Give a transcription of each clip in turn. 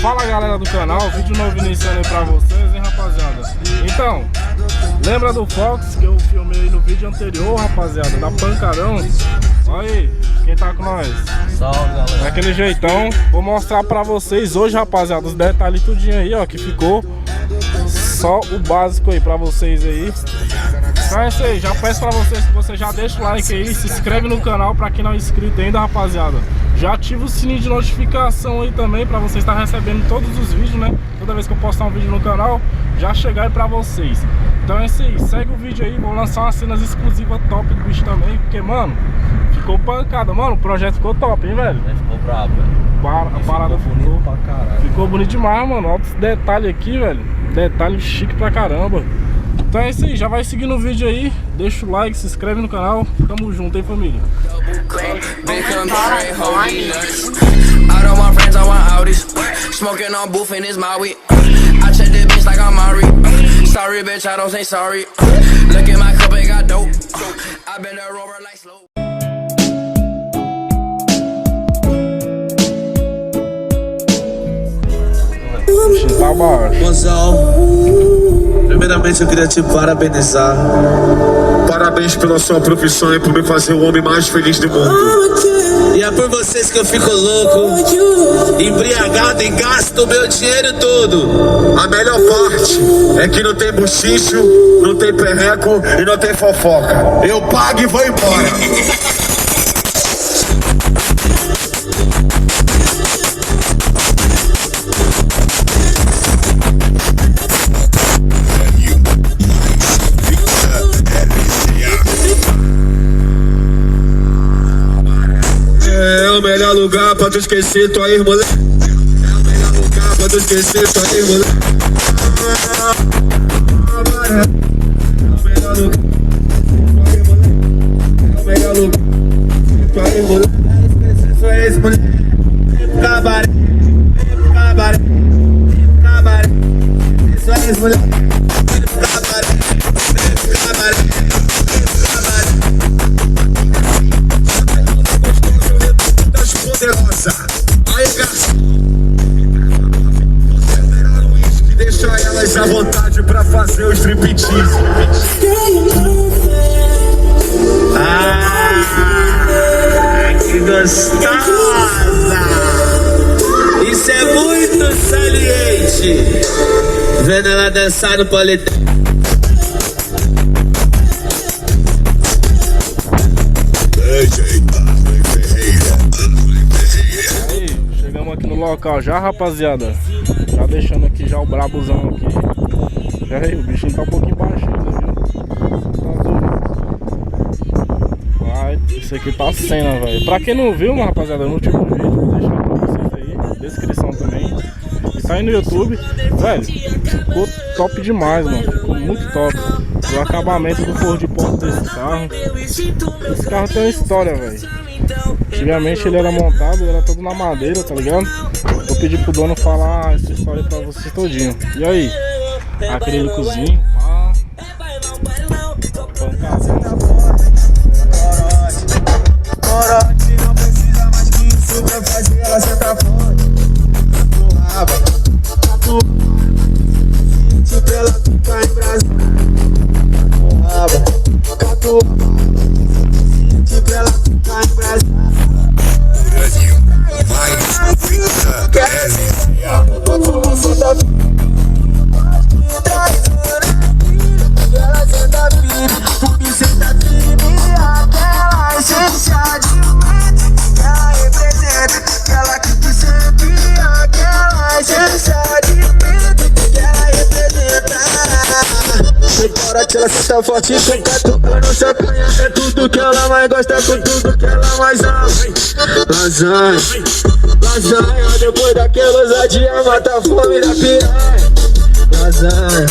Fala galera do canal, vídeo novo iniciando aí pra vocês, hein rapaziada. Então, lembra do Fox que eu filmei no vídeo anterior, rapaziada, da Pancadão? Olha aí, quem tá com nós? Salve galera. Daquele jeitão, vou mostrar pra vocês hoje, rapaziada, os detalhes tudinho aí, ó, que ficou só o básico aí pra vocês aí. Então é isso aí, já peço pra vocês que você já deixa o like aí, se inscreve no canal pra quem não é inscrito ainda, rapaziada. Já ativa o sininho de notificação aí também pra você estar recebendo todos os vídeos, né? Toda vez que eu postar um vídeo no canal, já chegar aí pra vocês. Então é isso aí, segue o vídeo aí, vou lançar umas cenas exclusivas top do bicho também, porque, mano, ficou pancada, mano, o projeto ficou top, hein, velho? Ficou brabo, velho. A parada ficou bonito pra caralho. Ficou bonito demais, mano, olha esse detalhe aqui, velho. Detalhe chique pra caramba. Então é isso aí, já vai seguindo o vídeo aí, deixa o like, se inscreve no canal, tamo junto, hein família. Tá baixo. Mozão, primeiramente eu queria te parabenizar. Parabéns pela sua profissão e por me fazer o homem mais feliz do mundo. E é por vocês que eu fico louco, embriagado e gasto meu dinheiro todo. A melhor parte é que não tem buchicho, não tem perreco e não tem fofoca. Eu pago e vou embora. É o melhor lugar pra tu esquecer tua irmã. É o melhor lugar pra tu esquecer tua irmã. É o melhor lugar. É o melhor lugar. Tua irmã. Esquecer sua ex-mulher. Cabaré. Cabaré. Cabaré. Sua ex-mulher. Cabaré. Cabaré. Aí, garçom, que deixa elas à vontade pra fazer o striptease. Que gostosa! Isso é muito saliente. Vendo ela dançar no politécnico. Aqui no local já, rapaziada, já deixando aqui já o brabuzão aqui. Já aí, o bichinho tá um pouquinho baixinho, viu? Vai, isso aqui tá a cena, velho. Pra quem não viu, rapaziada, no último vídeo, vou deixar pra vocês aí, descrição também. E tá aí no YouTube, velho, ficou top demais, mano, ficou muito top. O acabamento do forro de porta desse carro. Esse carro tem uma história, velho. Antigamente ele era montado, ele era todo na madeira, tá ligado? Vou pedir pro dono falar essa história pra vocês todinho. E aí? Acrílicozinho, pá. Pancadão. Corote, não precisa mais que isso pra fazer ela sentar forte. Porraba, catu, pra ela ficar em Brasil. Porraba, catu, pra ela ficar em Brasil. Ela senta forte com catucando sacanha. É tudo que ela mais gosta, com tudo que ela mais ama. Lasanha, lasanha, depois daquela ousadia mata a fome da piranha. Lasanha,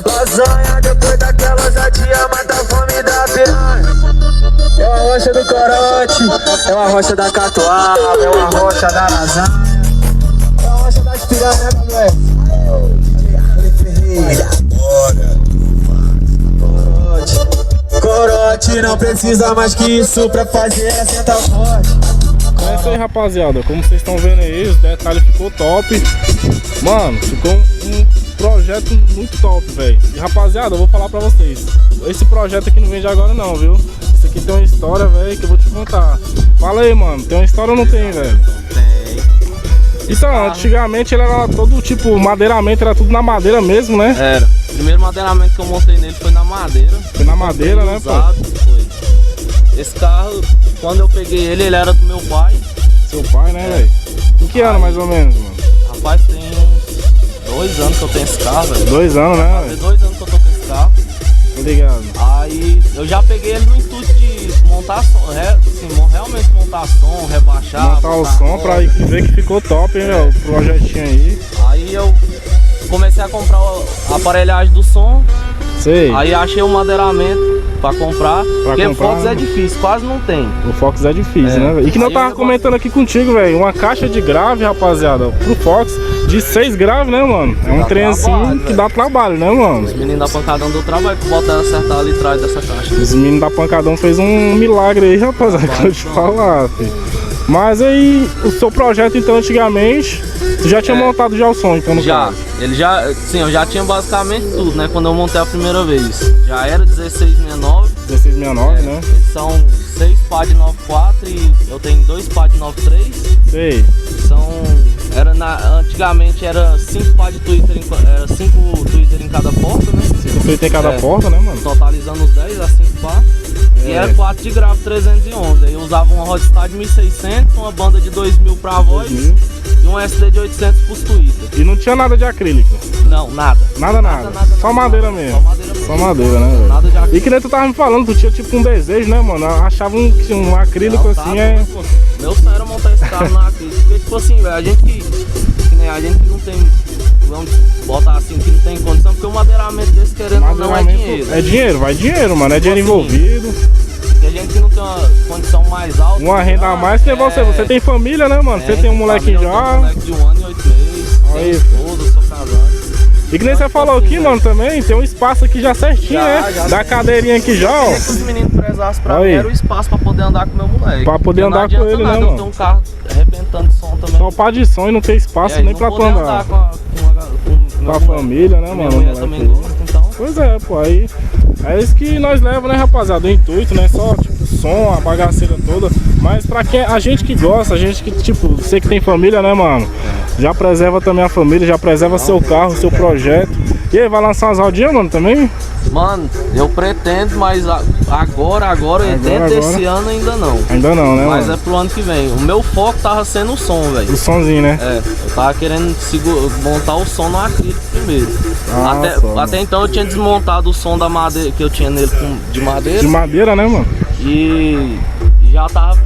lasanha, depois daquela ousadia mata a fome da piranha. É uma rocha do corote, é uma rocha da catuaba, é uma rocha da lasanha, é uma rocha das piranhas, moleque. Bora. Corote, não precisa mais que isso pra fazer ela sentar forte. É isso aí, rapaziada. Como vocês estão vendo aí, os detalhes ficou top. Mano, ficou um projeto muito top, velho. E rapaziada, eu vou falar pra vocês. Esse projeto aqui não vem de agora não, viu? Isso aqui tem uma história, velho, que eu vou te contar. Fala aí, mano. Tem uma história ou não tem, velho? Tem. Então, antigamente ele era todo tipo, madeiramento, era tudo na madeira mesmo, né? Era. O primeiro madeiramento que eu montei nele foi na madeira. Foi na madeira, né, usado, foi. Esse carro, quando eu peguei ele era do meu pai. Seu pai, né, velho? Em que ano mais ou menos, mano? Rapaz, tem uns 2 anos que eu tenho esse carro, velho. 2 anos, né, Faz velho? 2 anos que eu tô com esse carro. Tô ligado. Aí eu já peguei ele no intuito de montar som, realmente montar som, rebaixar. Montar o som pra ver que ficou top, hein, velho? O projetinho aí. Aí eu comecei a comprar a aparelhagem do som. Sei. Aí achei o madeiramento pra comprar. Porque o Fox é difícil, quase não tem. O Fox é difícil, né, velho? E que eu tava comentando aqui contigo, velho. Uma caixa de grave, rapaziada, pro Fox de 6 graves, né, mano? É um trem assim que dá trabalho, né, mano? Os meninos da Pancadão deu trabalho pra botar acertar ali atrás dessa caixa. Os meninos da Pancadão fez um milagre aí, rapaziada, que eu te falar, filho. Mas aí, o seu projeto, então, antigamente, tu já tinha montado já o som, então, no caso? Ele já, sim, eu já tinha basicamente tudo, né, quando eu montei a primeira vez. Já era 1669. 1669, né? São 6 pad de 94 e eu tenho 2 pad de 93. Sei. Antigamente era 5 pad de Twitter, era 5 Twitter em cada porta, né? 5 Twitter em cada porta, né, mano? Totalizando os 10 a 5 pad. E era 4 de grave 311. Aí eu usava uma Rodstar de 1600, uma banda de 2000 pra voz e um SD de 800 pros Twitter. E não tinha nada de acrílico? Não, nada. Nada. Só madeira mesmo. Só madeira né, velho? Nada de acrílico. E que nem tu tava me falando, tu tinha tipo um desejo, né, mano? Achava um acrílico não, assim, Meu sonho era montar esse carro no acrílico. Porque, tipo assim, velho, a gente que não tem, vamos botar assim, que não tem condição, porque o madeiramento desse, querendo ou não, é dinheiro. É dinheiro, vai dinheiro, mano, é dinheiro envolvido. Porque a gente que não tem uma condição mais alta. Uma renda a mais que você tem família, né, mano? Você tem um molequinho já. Eu tenho um moleque de 1 ano e 8 meses, tenho esposa, sou casado. E que nem você falou aqui, mano, também, tem um espaço aqui já certinho, né? Da cadeirinha aqui já, ó. O que os meninos prezassem pra mim era o espaço pra poder andar com meu moleque. Pra poder andar com ele, né, mano? Eu tenho um carro arrebentando de som também. Só pá de som e não tem espaço nem pra tu andar. Com a família, né, mano? Minha mulher também gosta, então. Pois é, pô, aí é isso que nós levamos, né, rapaziada? O intuito, né? Só, tipo, som, a bagaceira toda. Mas pra quem, a gente que gosta, a gente que, tipo, você que tem família, né, mano? Já preserva também a família, já preserva seu carro, seu projeto. E aí, vai lançar umas rodinhas, mano, também? Mano, eu pretendo, mas agora dentro desse ano ainda não. Ainda não, né, mas mano? é pro ano que vem. O meu foco tava sendo o som, velho. O somzinho, né? É, eu tava querendo montar o som no acrílico primeiro. Até então eu tinha desmontado o som da madeira que eu tinha nele de madeira. De madeira, né, mano? E já tava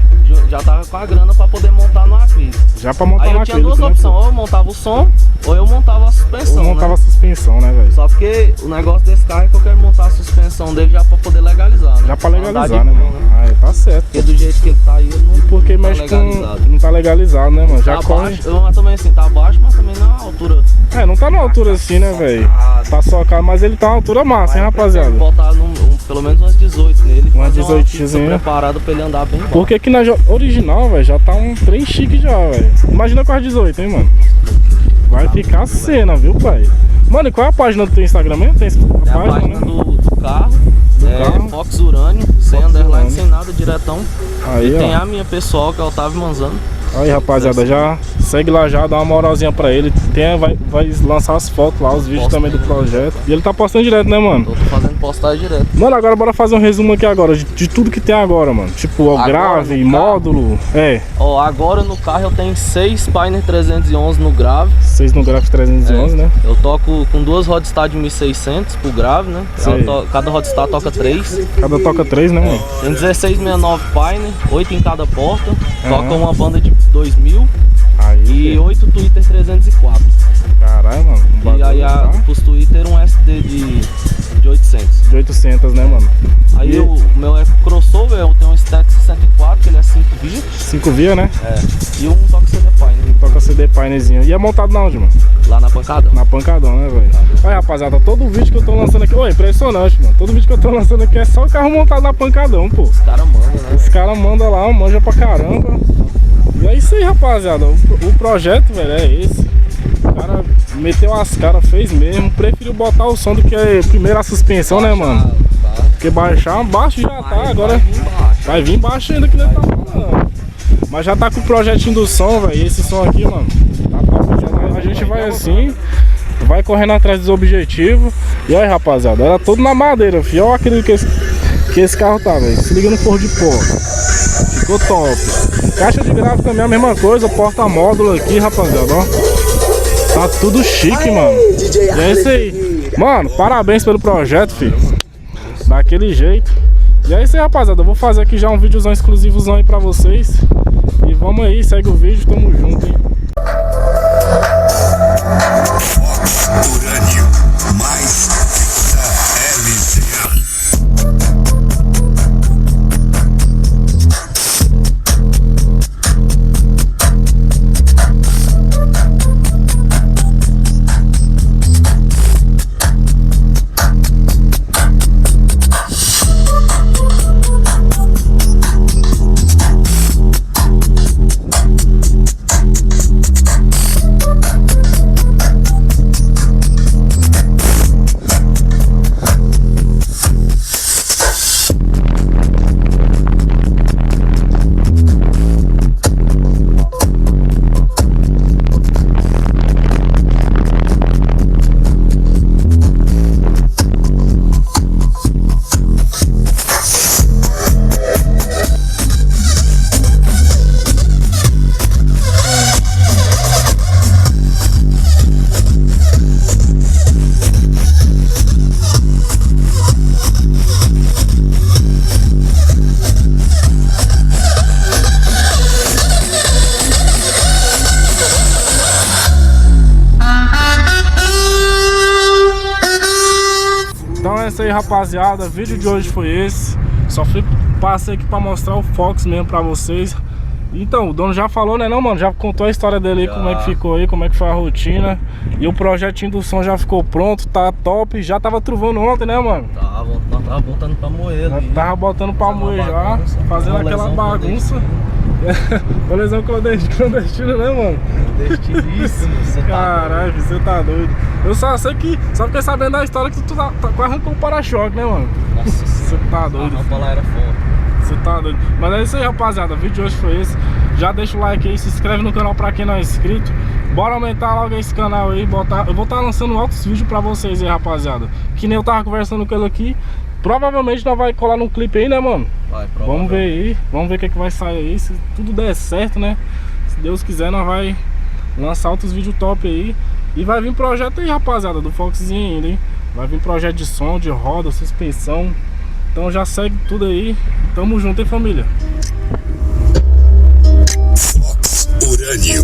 com a grana pra poder montar no acrílico. Já pra montar no acrílico. Aí eu tinha duas opções, ou eu montava o som, ou eu montava a suspensão. Ou montava a suspensão, né, velho? Só porque o negócio desse carro é que eu quero montar a suspensão dele já pra poder legalizar, né? Já pra legalizar, né, mano? Aí, tá certo. Porque do jeito que ele tá aí, ele não porque tá mexe legalizado. Não tá legalizado, né, mano? Já tá corre. baixo, eu também assim, tá baixo, mas também na altura. É, não tá na altura assim, né, velho? Tá socado, mas ele tá na altura massa, hein, rapaziada? Botar pelo menos umas 18 nele. Umas 18zinha. Preparado pra ele andar bem baixo. Porque aqui na original, velho, já tá um trem chique já, velho. Imagina com as 18, hein, mano? Vai ficar cena, viu, pai? Mano, e qual é a página do teu Instagram mesmo? Tem a página, né? do carro. Carro. Fox Urânio, sem underline, sem nada, diretão. Aí, e tem a minha pessoal, que é o Otávio Manzano. Aí, rapaziada, já segue lá já, dá uma moralzinha pra ele. Vai lançar as fotos lá, os vídeos também do projeto. E ele tá postando direto, né, mano? Eu tô fazendo postagem direto. Mano, agora bora fazer um resumo aqui agora, de tudo que tem agora, mano. Tipo, o grave, módulo, Ó, agora no carro eu tenho 6 Pioneer 311 no grave. 6 no grave 311, né? Eu toco com 2 Rodstar de 1600 pro grave, né? Cada Rodstar toca 3. Cada toca 3, né, mano? Tem 1669 Pioneer, 8 em cada porta. Toca uma banda de 2000 e 8 Twitter 304. Caralho, mano. E aí pros Twitter um SD de 800. De 800, né, mano? Aí o meu é crossover, eu tenho um Stack 64, que ele é 5 via. 5 via, né? É. E um toca CD Pioneer. Toca CD Pioneerzinho. E é montado na onde, mano? Lá na Pancadão. Na Pancadão, né, velho? Olha, rapaziada, todo vídeo que eu tô lançando aqui... Ô, impressionante, mano. Todo vídeo que eu tô lançando aqui é só o carro montado na Pancadão, pô. Os caras mandam, né? Os caras mandam lá, manja pra caramba. E é isso aí, rapaziada. O projeto, velho, é esse. O cara meteu as caras, fez mesmo. Preferiu botar o som do que primeiro a suspensão, né, mano? Porque baixar, baixo já tá, agora vai vir baixo ainda que ele tá falando. Mas já tá com o projetinho do som, velho. E esse som aqui, mano, tá top. A gente vai assim, vai correndo atrás dos objetivos. E aí, rapaziada, era tudo na madeira, filho. Olha aquele que esse carro tá, velho. Se liga no forro de pó. Ficou top. Caixa de grave também é a mesma coisa. Porta-módulo aqui, rapaziada, ó. Tá tudo chique, mano. E é isso aí. Mano, parabéns pelo projeto, filho. Daquele jeito. E é isso aí, rapaziada. Eu vou fazer aqui já um videozão exclusivozão aí pra vocês. E vamos aí, segue o vídeo, tamo junto, hein. Urânio mais LCA. Então é isso aí, rapaziada. O vídeo de hoje foi esse. Só passei aqui pra mostrar o Fox mesmo pra vocês. Então, o dono já falou, né não, mano? Já contou a história dele aí, como é que ficou aí, como é que foi a rotina. E o projetinho do som já ficou pronto, tá top. Já tava truvando ontem, né, mano? Tava botando pra moer ali. Tava botando pra moer já, fazendo aquela bagunça. Rolezão clandestino, né, mano? Clandestiníssimo, você tá caralho, você tá doido. Eu só sei que, só fiquei sabendo da história que tu quase arrancou o para-choque, né, mano? Nossa, você tá doido. A rampa lá era foda. Você tá doido. Mas é isso aí, rapaziada. O vídeo de hoje foi esse. Já deixa o like aí, se inscreve no canal pra quem não é inscrito. Bora aumentar logo esse canal aí. Eu vou estar lançando outros vídeos pra vocês aí, rapaziada. Que nem eu tava conversando com ele aqui. Provavelmente nós vai colar num clipe aí, né, mano? Vai, vamos ver aí. Vamos ver o que, que vai sair aí. Se tudo der certo, né? Se Deus quiser, nós vai lançar outros vídeos top aí. E vai vir projeto aí, rapaziada, do Foxzinho ainda, hein? Vai vir projeto de som, de roda, suspensão. Então já segue tudo aí. Tamo junto, hein, família? Fox Urânio.